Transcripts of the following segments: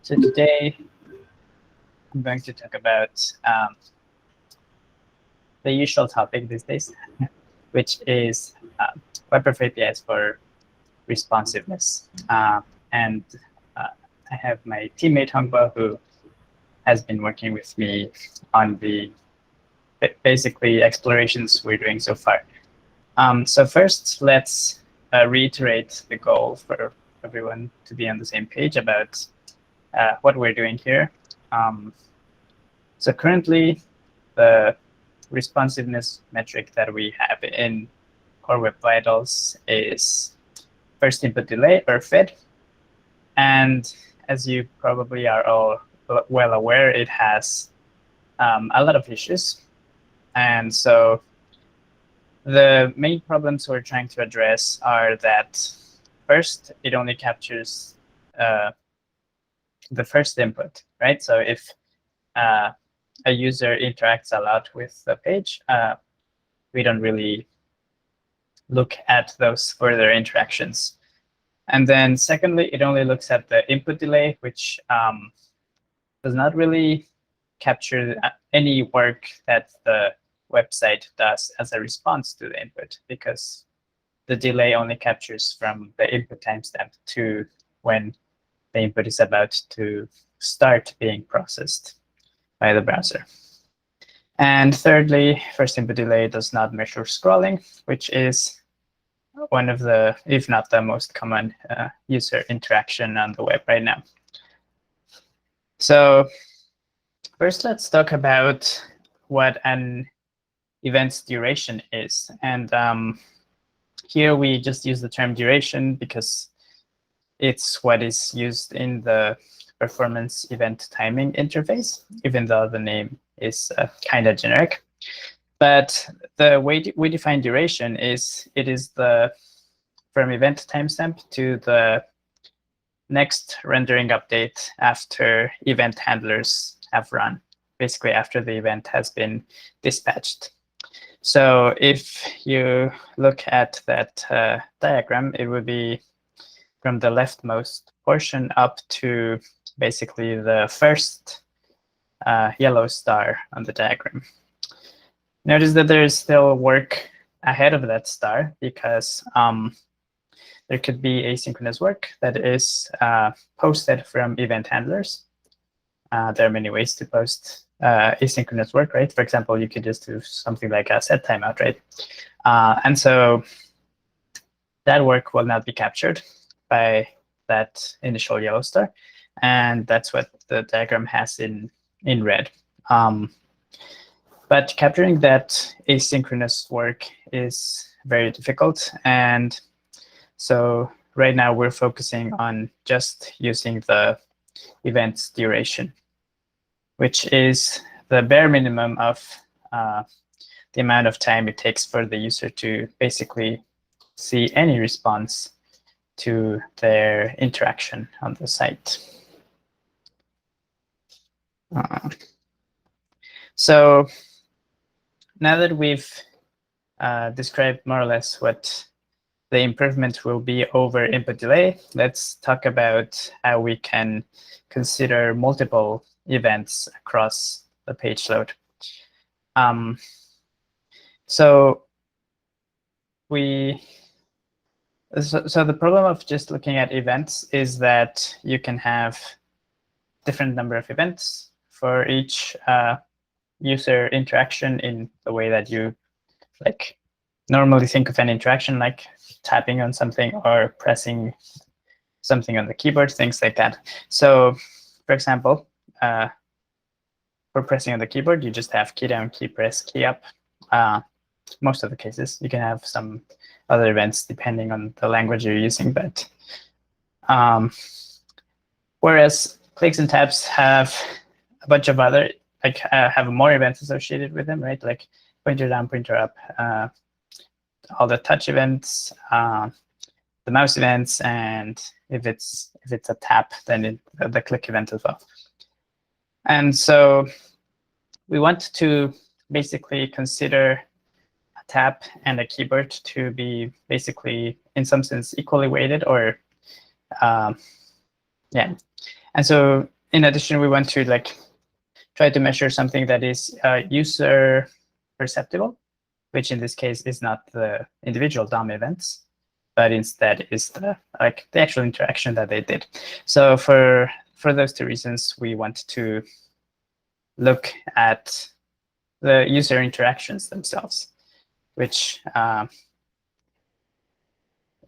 So today I'm going to talk about the usual topic these days, which is WebPerf APIs for responsiveness. And I have my teammate Hongbo, who has been working with me on the basically explorations we're doing so far. So first, let's reiterate the goal for everyone to be on the same page about what we're doing here. So currently, the responsiveness metric that we have in Core Web Vitals is first input delay, or FID. And as you probably are all well aware, it has a lot of issues. And so the main problems we're trying to address are that first, it only captures the first input, right? So if a user interacts a lot with the page, we don't really look at those further interactions. And then secondly, it only looks at the input delay, which does not really capture any work that the website does as a response to the input, because the delay only captures from the input timestamp to when the input is about to start being processed by the browser. And thirdly, first input delay does not measure scrolling, which is one of the, if not the most common user interaction on the web right now. So first, let's talk about what an event's duration is. And here we just use the term duration because it's what is used in the performance event timing interface, even though the name is kind of generic. But the way we define duration is it is the from event timestamp to the next rendering update after event handlers have run, basically after the event has been dispatched. So if you look at that diagram, it would be from the leftmost portion up to basically the first yellow star on the diagram. Notice that there is still work ahead of that star, because there could be asynchronous work that is posted from event handlers. There are many ways to post asynchronous work, right? For example, you could just do something like a set timeout, right? And so that work will not be captured by that initial yellow star. And that's what the diagram has in red. But capturing that asynchronous work is very difficult. And so right now we're focusing on just using the event's duration, which is the bare minimum of the amount of time it takes for the user to basically see any response to their interaction on the site. So now that we've described more or less what the improvement will be over input delay, let's talk about how we can consider multiple events across the page load. So the problem of just looking at events is that you can have different number of events for each user interaction in the way that you normally think of an interaction, like tapping on something or pressing something on the keyboard, things like that. So for example, for pressing on the keyboard, you just have key down, key press, key up. Most of the cases, you can have some other events depending on the language you're using. But whereas clicks and taps have a bunch of other, have more events associated with them, right? Like pointer down, pointer up, all the touch events, the mouse events, and if it's a tap, then the click event as well. And so we want to basically consider a tap and a keyboard to be basically, in some sense, equally weighted, or yeah. And so in addition, we want to like try to measure something that is user perceptible, which in this case is not the individual DOM events, but instead is the actual interaction that they did. So for those two reasons, we want to look at the user interactions themselves, which,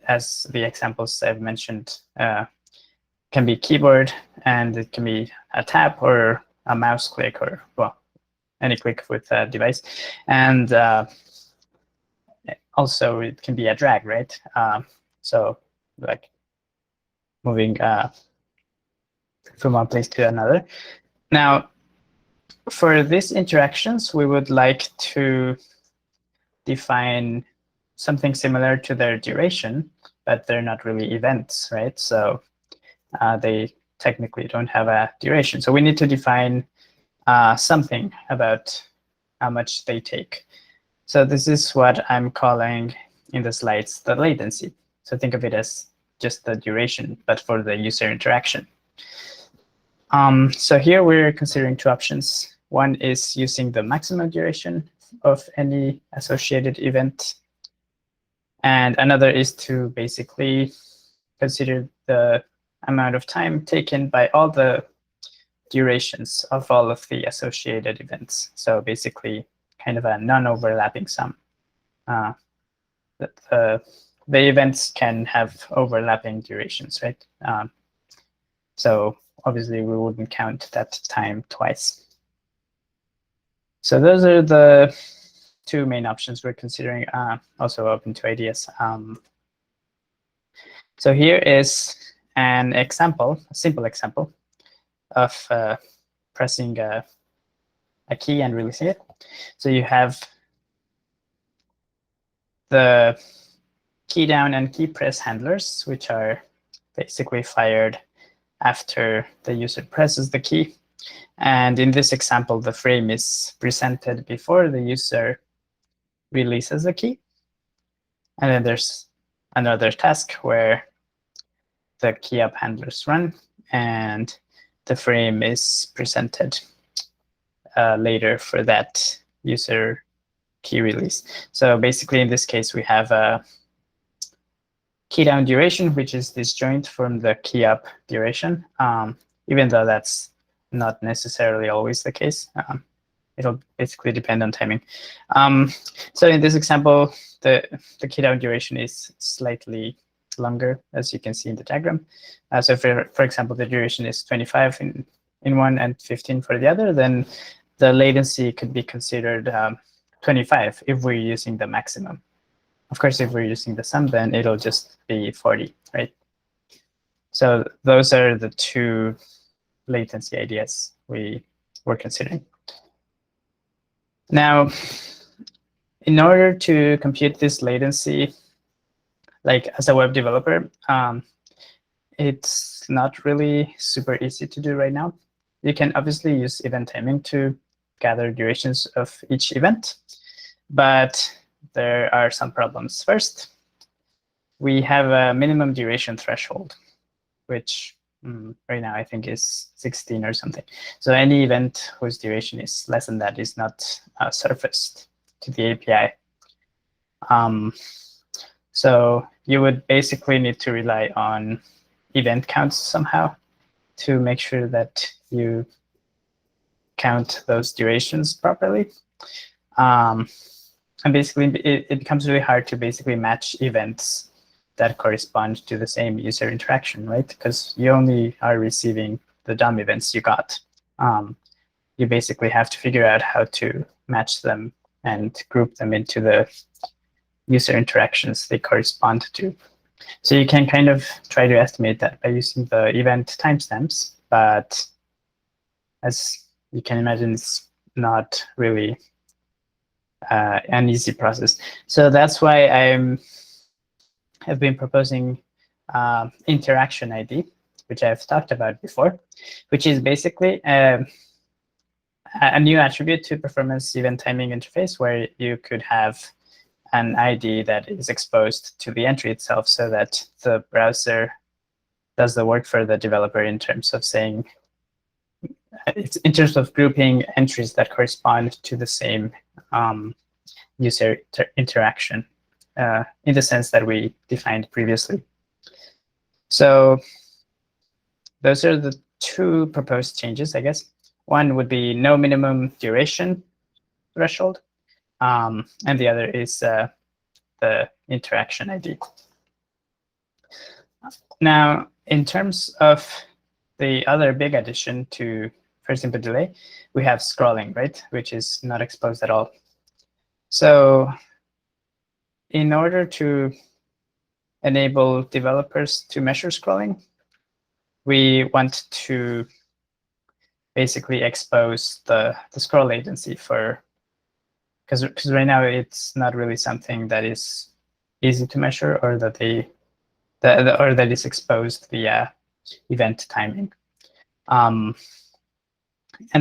as the examples I've mentioned, can be keyboard, and it can be a tap or a mouse click, or well, any click with a device, and also it can be a drag, right? So like moving from one place to another. Now, for these interactions, we would like to define something similar to their duration, but they're not really events, right? So they technically don't have a duration. So we need to define something about how much they take. So this is what I'm calling in the slides the latency. So think of it as just the duration, but for the user interaction. So here we're considering two options. One is using the maximum duration of any associated event. And another is to basically consider the amount of time taken by all the durations of all of the associated events. So basically kind of a non-overlapping sum. The events can have overlapping durations, right? So obviously we wouldn't count that time twice. So those are the two main options we're considering, also open to ideas. So here is an example, a simple example of pressing a key and releasing it. So you have the key down and key press handlers, which are basically fired after the user presses the key. And in this example, the frame is presented before the user releases the key. And then there's another task where the key up handlers run, and the frame is presented later for that user key release. So basically, in this case, we have a key down duration, which is disjoint from the key up duration, even though that's not necessarily always the case. It'll basically depend on timing. So in this example, the key down duration is slightly longer, as you can see in the diagram. So for example, the duration is 25 in one and 15 for the other, then the latency could be considered 25 if we're using the maximum. Of course, if we're using the sum, then it'll just be 40, right? So those are the two latency ideas we were considering. Now, in order to compute this latency, like as a web developer, it's not really super easy to do right now. You can obviously use event timing to gather durations of each event, but there are some problems. First, we have a minimum duration threshold, which right now I think is 16 or something. So any event whose duration is less than that is not surfaced to the API. So you would basically need to rely on event counts somehow to make sure that you count those durations properly. And basically, it becomes really hard to basically match events that correspond to the same user interaction, right? Because you only are receiving the DOM events you got. You basically have to figure out how to match them and group them into the user interactions they correspond to. So you can kind of try to estimate that by using the event timestamps, but as you can imagine, it's not really an easy process. So that's why have been proposing interaction ID, which I've talked about before, which is basically a new attribute to performance event timing interface, where you could have an ID that is exposed to the entry itself, so that the browser does the work for the developer in terms of saying it's in terms of grouping entries that correspond to the same user interaction in the sense that we defined previously. So those are the two proposed changes, I guess. One would be no minimum duration threshold, and the other is the interaction ID. Now, in terms of the other big addition to first input delay, we have scrolling, right, which is not exposed at all. So in order to enable developers to measure scrolling, we want to basically expose the scroll latency for, because right now it's not really something that is easy to measure, or that or that is exposed via event timing. And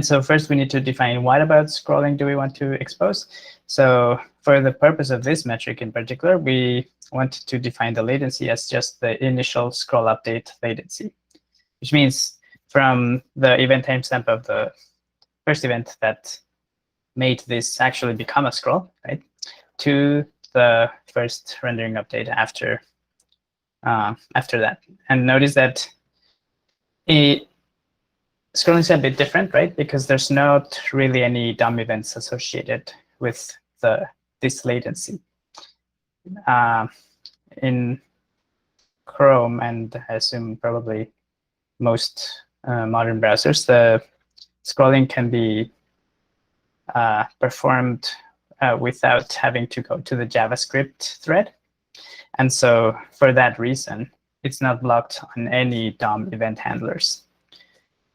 so first we need to define what about scrolling do we want to expose. So for the purpose of this metric in particular, we want to define the latency as just the initial scroll update latency, which means from the event timestamp of the first event that made this actually become a scroll, right, to the first rendering update after that. And notice that scrolling is a bit different, right? Because there's not really any DOM events associated with this latency. In Chrome, and I assume probably most modern browsers, the scrolling can be performed without having to go to the JavaScript thread. And so for that reason, it's not blocked on any DOM event handlers.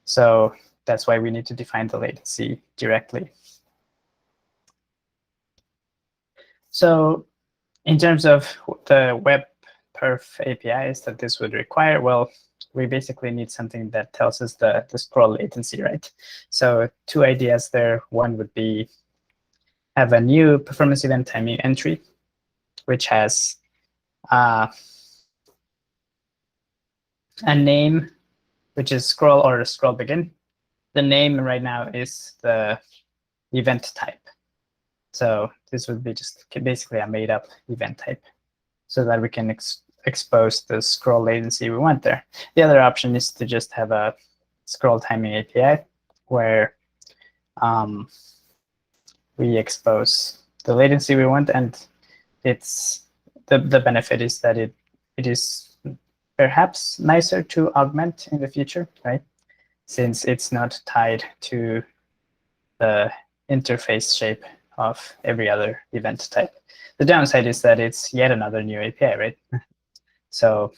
So that's why we need to define the latency directly. So in terms of the WebPerf APIs that this would require, well, we basically need something that tells us the scroll latency, right? So two ideas there. One would be have a new performance event timing entry, which has a name, which is scroll or scroll begin. The name right now is the event type. So this would be just basically a made up event type so that we can expose the scroll latency we want there. The other option is to just have a scroll timing API where we expose the latency we want, and it's the benefit is that it is perhaps nicer to augment in the future, right? Since it's not tied to the interface shape of every other event type. The downside is that it's yet another new API, right? So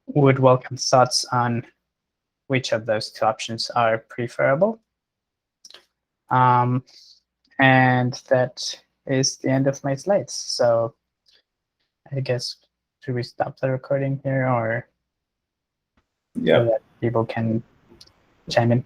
would welcome thoughts on which of those two options are preferable. And that is the end of my slides. So I guess, should we stop the recording here, or yeah, so that people can chime in?